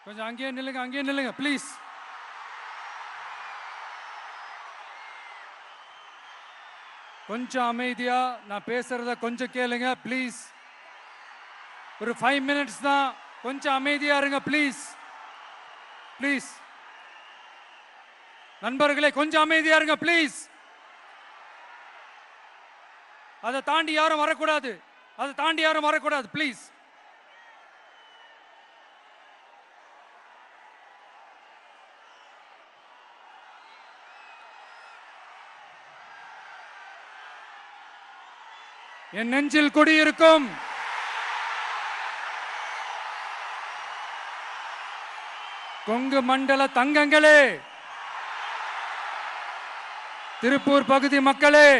கொஞ்சம் அங்கேயே நில்லுங்க ப்ளீஸ். கொஞ்சம் அமைதியா நான் பேசுறத கொஞ்சம் கேளுங்க ப்ளீஸ். ஒரு 5 மினிட்ஸ் தான், கொஞ்சம் அமைதியா இருங்க ப்ளீஸ். ப்ளீஸ் நண்பர்களே, கொஞ்சம் அமைதியா இருங்க ப்ளீஸ். அதை தாண்டி யாரும் வரக்கூடாது ப்ளீஸ். என் நெஞ்சில் குடியிருக்கும் கொங்கு மண்டல தங்கங்களே, திருப்பூர் பகுதி மக்களே,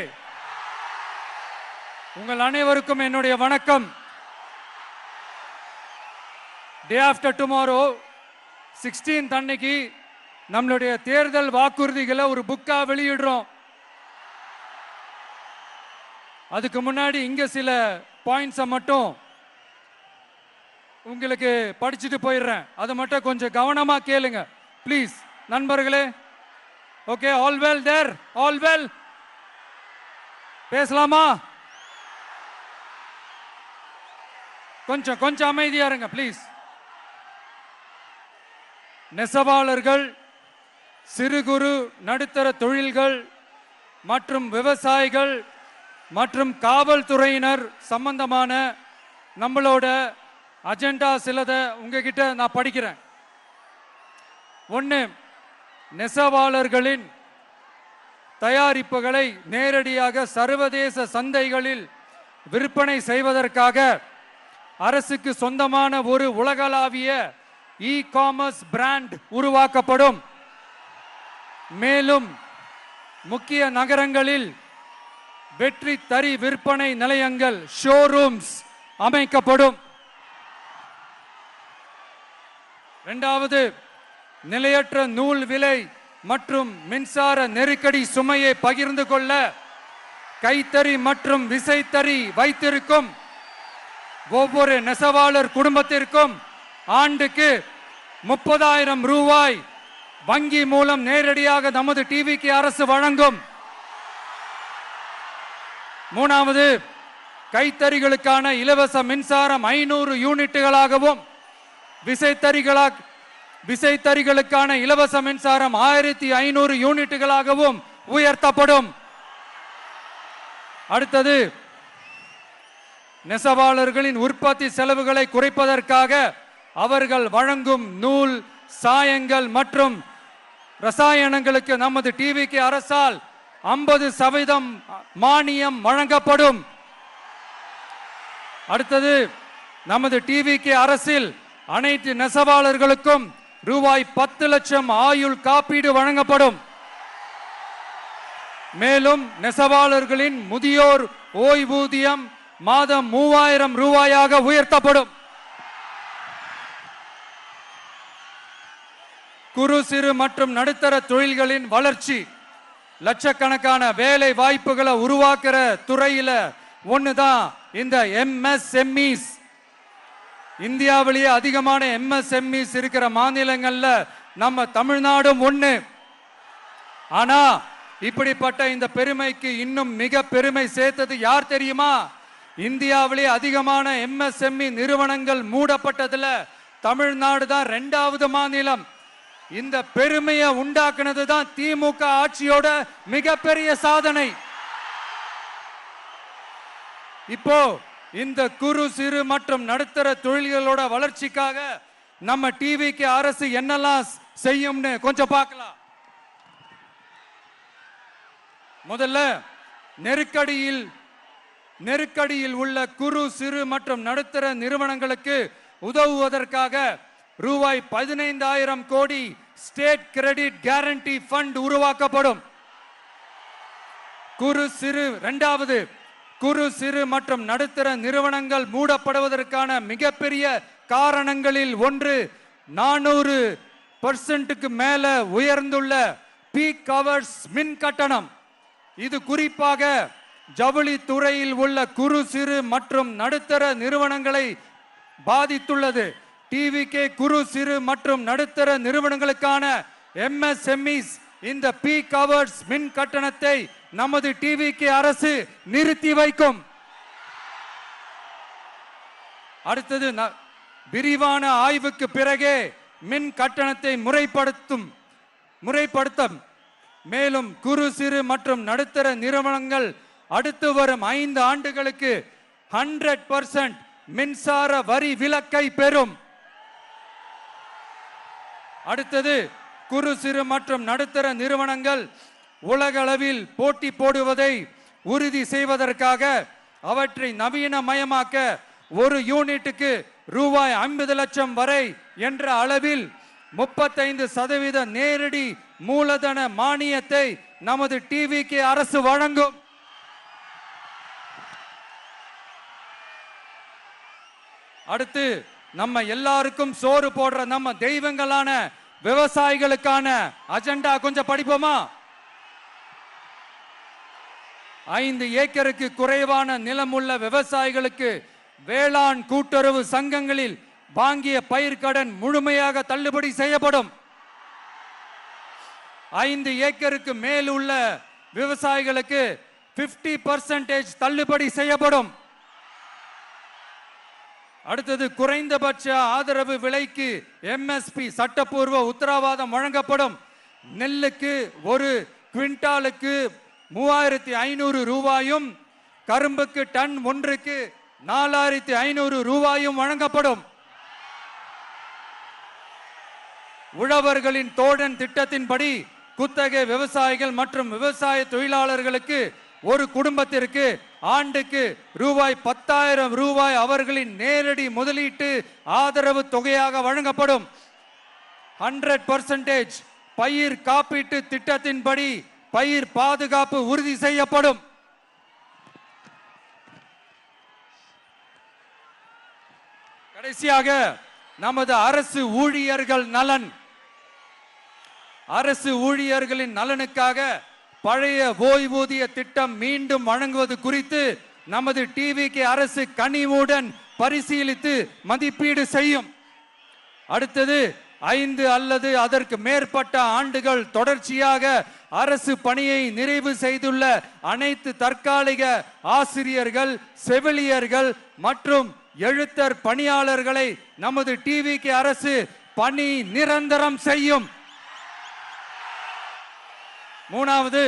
உங்கள் அனைவருக்கும் என்னுடைய வணக்கம். டே ஆஃப்டர் டுமாரோ 16th அன்னைக்கு நம்மளுடைய தேர்தல் வாக்குறுதிகளை ஒரு புக்கா வெளியிடுறோம். அதுக்கு முன்னாடி இங்க சில பாயிண்ட்ஸை மட்டும் உங்களுக்கு படிச்சுட்டு போயிடுறேன். அதை மட்டும் கொஞ்சம் கவனமா கேளுங்க ப்ளீஸ் நண்பர்களே. Okay, all well there? All well? பேசலாமா? கொஞ்சம் அமைதியா இருங்க ப்ளீஸ். நெசவாளர்கள், சிறு குறு நடுத்தர தொழில்கள் மற்றும் விவசாயிகள் மற்றும் காவல்துறையினர் சம்பந்தமான நம்மளோட அஜெண்டா சிலதை உங்ககிட்ட நான் படிக்கிறேன். 1, நெசவாளர்களின் தயாரிப்புகளை நேரடியாக சர்வதேச சந்தைகளில் விற்பனை செய்வதற்காக அரசுக்கு சொந்தமான ஒரு உலகளாவிய இ-காமர்ஸ் பிராண்ட் உருவாக்கப்படும். மேலும் முக்கிய நகரங்களில் வெற்றி தறி விற்பனை நிலையங்கள், ஷோரூம்ஸ் அமைக்கப்படும். 2வது, நிலையற்ற நூல் விலை மற்றும் மின்சார நெருக்கடி சுமையை பகிர்ந்து கொள்ள கைத்தறி மற்றும் விசைத்தறி வைத்திருக்கும் ஒவ்வொரு நெசவாளர் குடும்பத்திற்கும் ஆண்டுக்கு 30,000 ரூபாய் வங்கி மூலம் நேரடியாக நமது டிவிக்கு அரசு வழங்கும். 3வது, கைத்தறிகளுக்கான இலவச மின்சாரம் 500 யூனிட்டுகளாகவும் விசைத்தறிகளுக்கான இலவச மின்சாரம் 1500 யூனிட்டுகளாகவும் உயர்த்தப்படும். அடுத்தது, நெசவாளர்களின் உற்பத்தி செலவுகளை குறைப்பதற்காக அவர்கள் வழங்கும் நூல், சாயங்கள் மற்றும் ரசாயனங்களுக்கு நமது டிவிக்கு அரசால் 50% மானியம் வழங்கப்படும். அடுத்தது, நமது டிவிக்கு அரசில் அனைத்து நெசவாளர்களுக்கும் ரூபாய் 10 லட்சம் ஆயுள் காப்பீடு வழங்கப்படும். மேலும் நெசவாளர்களின் முதியோர் ஓய்வூதியம் மாதம் 3000 ரூபாயாக உயர்த்தப்படும். குறு சிறு மற்றும் நடுத்தர தொழில்களின் வளர்ச்சி, லட்சக்கணக்கான வேலை வாய்ப்புகளை உருவாக்குற துறையில ஒண்ணுதான் இந்த MSMEs. இந்தியாவிலேயே அதிகமான MSMEs இருக்கிற மாநிலங்கள்ல நம்ம தமிழ்நாடும் ஒண்ணு. ஆனா இப்படிப்பட்ட இந்த பெருமைக்கு இன்னும் மிக பெருமை சேர்த்தது யார் தெரியுமா? இந்தியாவிலே அதிகமான MSME நிறுவனங்கள் மூடப்பட்டதுல தமிழ்நாடு தான் 2வது மாநிலம். இந்த பெருமையை உண்டாக்குனது தான் திமுக ஆட்சியோட மிகப்பெரிய சாதனை. இப்போ இந்த குறு சிறு மற்றும் நடுத்தர தொழில்களோட வளர்ச்சிக்காக நம்ம டிவிக்கு அரசு என்னெல்லாம் செய்யும்னு கொஞ்சம் பார்க்கலாம். முதல்ல, நெருக்கடியில் உள்ள குறு சிறு மற்றும் நடுத்தர நிறுவனங்களுக்கு உதவுவதற்காக ரூபாய் 15,000 கோடி ஸ்டேட் கிரெடிட் கேரண்டி ஃபண்ட் உருவாக்கப்படும். 2வது, குறு சிறு மற்றும் நடுத்தர நிறுவனங்கள் மூடப்படுவதற்கான மிகப்பெரிய காரணங்களில் ஒன்று 400% மேல உயர்ந்துள்ள பீக் ஹவர்ஸ் மின் கட்டணம். இது குறிப்பாக ஜவுளி துறையில் உள்ள குறு சிறு மற்றும் நடுத்தர நிறுவனங்களை பாதித்துள்ளது. டிவிகே குறு சிறு மற்றும் நடுத்தர நிறுவனங்களுக்கான MSMEs இந்த பீக் ஹவர்ஸ் மின் கட்டணத்தை நமது டிவிகே அரசு நிறுத்தி வைக்கும். அடுத்தது விரிவான ஆய்வுக்கு பிறகே மின் கட்டணத்தை முறைப்படுத்தும். மேலும் குறு சிறு மற்றும் நடுத்தர நிறுவனங்கள் அடுத்து வரும் 5 ஆண்டுகளுக்கு 100% மின்சார வரி விலக்கை பெறும். அடுத்தது குறு சிறு மற்றும் நடுத்தர நிறுவனங்கள் உலகளவில் போட்டி போடுவதை உறுதி செய்வதற்காக அவற்றை நவீனமயமாக்க ஒரு யூனிட்டுக்கு ரூபாய் 50 லட்சம் வரை என்ற அளவில் 35% நேரடி மூலதன மானியத்தை நமது டிவிகே அரசு வழங்கும். அடுத்து நம்ம எல்லாருக்கும் சோறு போடுற நம்ம தெய்வங்களான விவசாயிகளுக்கான அஜெண்டா கொஞ்சம் படிப்போமா? 5 ஏக்கருக்கு குறைவான நிலமுள்ள விவசாயிகளுக்கு வேளாண் கூட்டுறவு சங்கங்களில் வாங்கிய பயிர்க்கடன் முழுமையாக தள்ளுபடி செய்யப்படும். 5 ஏக்கருக்கு மேல் உள்ள விவசாயிகளுக்கு 50% தள்ளுபடி செய்யப்படும். அடுத்தது குறைந்தபட்ச ஆதரவு விலைக்கு MSP சட்டப்பூர்வ உத்தரவாதம் வழங்கப்படும். நெல்லுக்கு ஒரு குவிண்டாலுக்கு 3500 ரூபாயும் கரும்புக்கு டன் ஒன்றுக்கு 4500 ரூபாயும் வழங்கப்படும். உழவர்களின் தோழன் திட்டத்தின்படி குத்தகை விவசாயிகள் மற்றும் விவசாய தொழிலாளர்களுக்கு ஒரு குடும்பத்திற்கு ஆண்டுக்கு ரூபாய் 10,000 ரூபாய் அவர்களின் நேரடி முதலீட்டு ஆதரவு தொகையாக வழங்கப்படும். 100% பயிர் காப்பீட்டு திட்டத்தின்படி பயிர் பாதுகாப்பு உறுதி செய்யப்படும். கடைசியாக நமது அரசு ஊழியர்கள் நலன். அரசு ஊழியர்களின் நலனுக்காக பழைய ஓய்வூதிய திட்டம் மீண்டும் வழங்குவது குறித்து நமது டிவிகே அரசு கனிவுடன் பரிசீலித்து மதிப்பீடு செய்யும். அடுத்தது 5 அல்லது அதற்கு மேற்பட்ட ஆண்டுகள் தொடர்ச்சியாக அரசு பணியை நிறைவு செய்துள்ள அனைத்து தற்காலிக ஆசிரியர்கள், செவிலியர்கள் மற்றும் எழுத்தர் பணியாளர்களை நமது டிவிகே அரசு பணி நிரந்தரம் செய்யும். 3வது,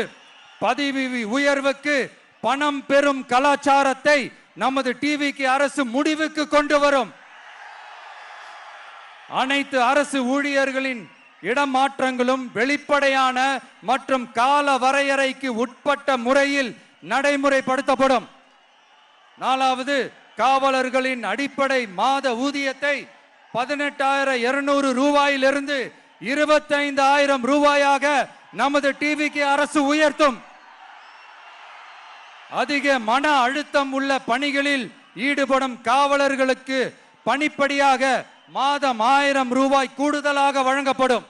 பதவி உயர்வுக்கு பணம் பெறும் கலாச்சாரத்தை நமது டிவிகே அரசு முடிவுக்கு கொண்டு வரும். அனைத்து அரசு ஊழியர்களின் இடமாற்றங்களும் வெளிப்படையான மற்றும் கால வரையறைக்கு உட்பட்ட முறையில் நடைமுறைப்படுத்தப்படும். 4வது, காவலர்களின் அடிப்படை மாத ஊதியத்தை 18,200 ரூபாயிலிருந்து 25,000 ரூபாயாக நமது டிவிகே அரசு உயர்த்தும். அதிக மன அழுத்தம் உள்ள பணிகளில் ஈடுபடும் காவலர்களுக்கு பணிப்படியாக மாதம் 1000 ரூபாய் கூடுதலாக வழங்கப்படும்.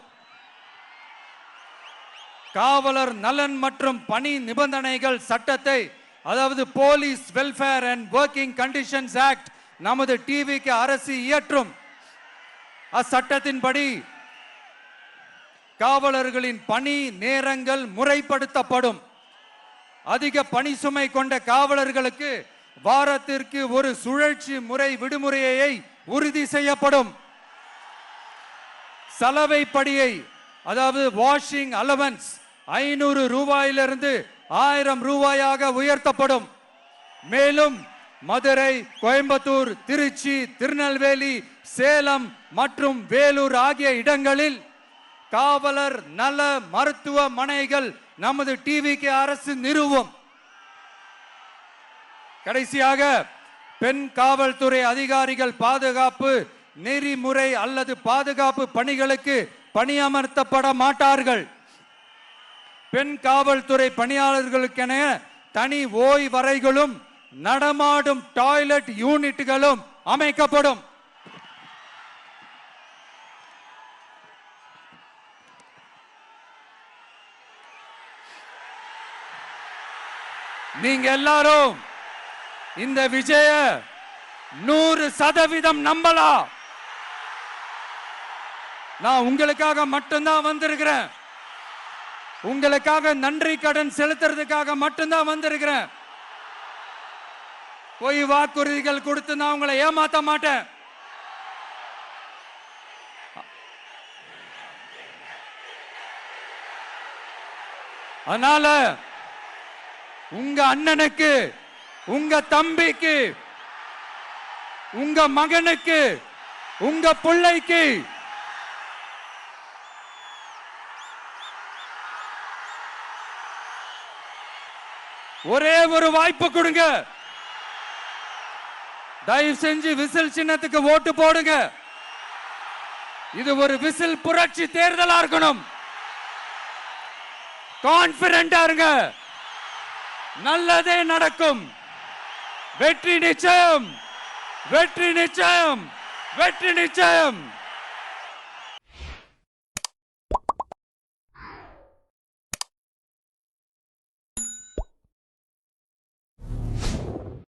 காவலர் நலன் மற்றும் பணி நிபந்தனைகள் சட்டத்தை, அதாவது police welfare and working conditions act, நமது டிவிகே அரசு இயற்றும். அச்சட்டத்தின்படி காவலர்களின் பணி நேரங்கள் முறைப்படுத்தப்படும். அதிக பணி சுமை கொண்ட காவலர்களுக்கு வாரத்திற்கு ஒரு சுழற்சி முறை விடுமுறையை உறுதி செய்யப்படும். சலவை படியை, அதாவது வாஷிங் அலவன்ஸ் 500 ரூபாயிலிருந்து 1000 ரூபாயாக உயர்த்தப்படும். மேலும் மதுரை, கோயம்புத்தூர், திருச்சி, திருநெல்வேலி, சேலம் மற்றும் வேலூர் ஆகிய இடங்களில் காவலர் நல மருத்துவமனைகள் நமது டிவிகே அரசு நிறுவும். கடைசியாக பெண் காவல்துறை அதிகாரிகள் பாதுகாப்பு நெறிமுறை அல்லது பாதுகாப்பு பணிகளுக்கு பணியமர்த்தப்பட மாட்டார்கள். பெண் காவல்துறை பணியாளர்களுக்கென தனி ஓய்வறைகளும் நடமாடும் டாய்லெட் யூனிட்டுகளும் அமைக்கப்படும். நீங்க எல்லாரும் இந்த விஜய 100% நம்பலாம். நான் உங்களுக்காக மட்டும்தான் வந்திருக்கிறேன். உங்களுக்காக நன்றி கடன் செலுத்துறதுக்காக மட்டும்தான் வந்திருக்கிறேன். பொய் வாக்குறுதிகள் கொடுத்து நான் உங்களை ஏமாத்த மாட்டேன். அதனால உங்க அண்ணனுக்கு, உங்க தம்பிக்கு, உங்க மகனுக்கு, உங்க பிள்ளைக்கு ஒரே ஒரு வாய்ப்பு கொடுங்க. தயவு செஞ்சு விசில் சின்னத்துக்கு ஓட்டு போடுங்க. இது ஒரு விசில் புரட்சி தேர்தலா இருக்கணும். கான்பிடென்டா இருங்க. நல்லதே நடக்கும். வெற்றி நிச்சயம், வெற்றி நிச்சயம், வெற்றி நிச்சயம்.